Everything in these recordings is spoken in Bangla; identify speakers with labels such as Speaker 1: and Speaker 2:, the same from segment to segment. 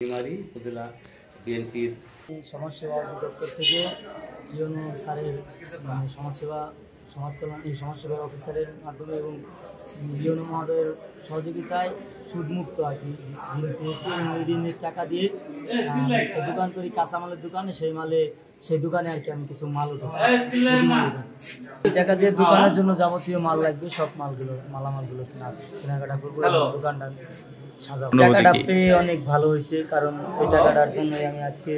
Speaker 1: উপজেলা বিএনপির
Speaker 2: সমাজসেবা অধিদপ্তর থেকে ইউনো স্যারের সমাজসেবার অফিসারের মাধ্যমে এবং ইউনো মহোদয়ের সহযোগিতায় সুদমুক্ত আর কি ঋণ পেয়েছি এবং ওই ঋণের টাকা দিয়ে একটা দোকান করি, কাঁচামালের দোকানে, সেই দোকানে আর কি আমি কিছু মাল এই টাকা দিয়ে দোকানের জন্য যাবতীয় মাল লাগবে, সব মালামালগুলো কেনাকাটা করবো এবং দোকানটা সাজাবো। টাকাটা পেয়ে অনেক ভালো হয়েছে, কারণ ওই টাকাটার জন্যই আমি আজকে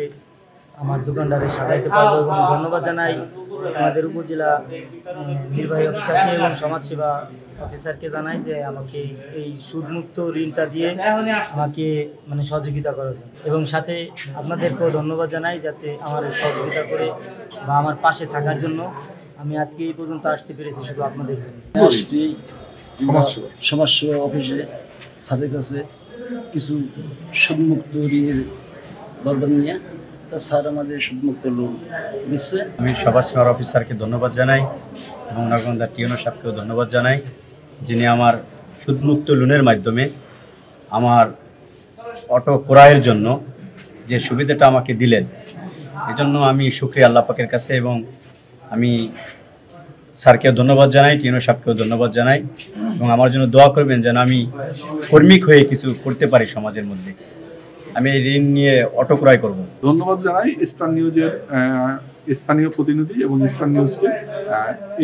Speaker 2: আমার দোকানটারে সাজাইতে পারবো। এবং ধন্যবাদ জানাই আমাদের উপজেলা নির্বাহী অফিসারকে এবং সমাজসেবা অফিসারকে জানাই যে আমাকে এই সুদমুক্ত ঋণটা দিয়ে আমাকে সহযোগিতা করেছেন, এবং সাথে আপনাদেরকেও ধন্যবাদ জানাই যাতে আমার সহযোগিতা করে বা আমার পাশে থাকার জন্য। আমি আজকে এই পর্যন্ত আসতে পেরেছি শুধু আপনাদের জন্য।
Speaker 3: আসছি সমাজসেবা অফিসে স্যারের কাছে কিছু সুদমুক্ত ঋণের দরকার নিয়ে, তা স্যার আমাদের সুদমুক্ত লোন দিচ্ছে।
Speaker 4: আমি সমাজসেবা অফিসারকে ধন্যবাদ জানাই এবং নাগরগঞ্জা টিওনো সাহেবকেও ধন্যবাদ জানাই, যিনি আমার সুদমুক্ত লোনের মাধ্যমে আমার অটো ক্রয়ের জন্য যে সুবিধাটা আমাকে দিলেন, এজন্য আমি শুকরিয়া আল্লাহ পাকের কাছে। এবং আমি স্যারকেও ধন্যবাদ জানাই, টিওনো সাহেবকেও ধন্যবাদ জানাই, এবং আমার জন্য দোয়া করবেন যেন আমি কর্মিক হয়ে কিছু করতে পারি সমাজের মধ্যে। আমি এই ঋণ নিয়ে অটো ক্রয় করব।
Speaker 5: ধন্যবাদ জানাই স্টার নিউজের স্থানীয় প্রতিনিধি এবং স্টার নিউজকে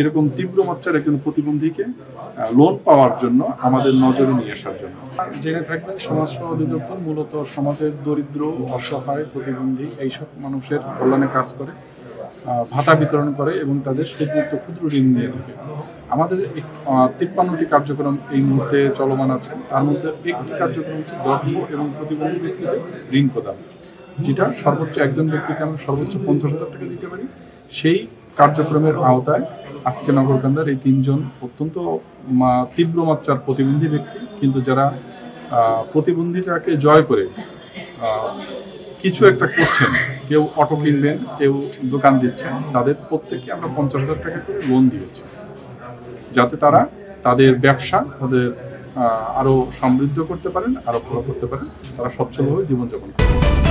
Speaker 5: এরকম তীব্র মাত্রার একজন প্রতিবন্ধীকে লোন পাওয়ার জন্য আমাদের নজরে নিয়ে আসার জন্য। জেনে থাকবেন সমাজসেবা অধিদপ্তর মূলত সমাজের দরিদ্র, অসহায়, প্রতিবন্ধী এইসব মানুষের কল্যাণে কাজ করে, ভাতা বিতরণ করে এবং তাদের সুদমুক্ত ক্ষুদ্র ঋণ দিয়ে থাকে। আমাদের 53টি কার্যক্রম এই মুহূর্তে চলমান আছে, তার মধ্যে একটি কার্যক্রম হচ্ছে দগ্ধ এবং প্রতিবন্ধী ব্যক্তিদের ঋণ প্রদান, যেটা সর্বোচ্চ একজন ব্যক্তিকে আমরা সর্বোচ্চ 50,000 টাকা দিতে পারি। সেই কার্যক্রমের আওতায় আজকে নগরকান্দার এই 3 জন অত্যন্ত তীব্র মাত্রার প্রতিবন্ধী ব্যক্তি, কিন্তু যারা প্রতিবন্ধিতাকে জয় করে কিছু একটা করছেন, কেউ অটো কিনবেন, কেউ দোকান দিচ্ছেন, তাদের প্রত্যেককে আমরা 50,000 টাকা করে লোন দিয়েছি, যাতে তারা তাদের ব্যবসা তাদের আরও সমৃদ্ধ করতে পারেন, আরও ভালো করতে পারেন, তারা সচ্ছলভাবে জীবনযাপন করেন।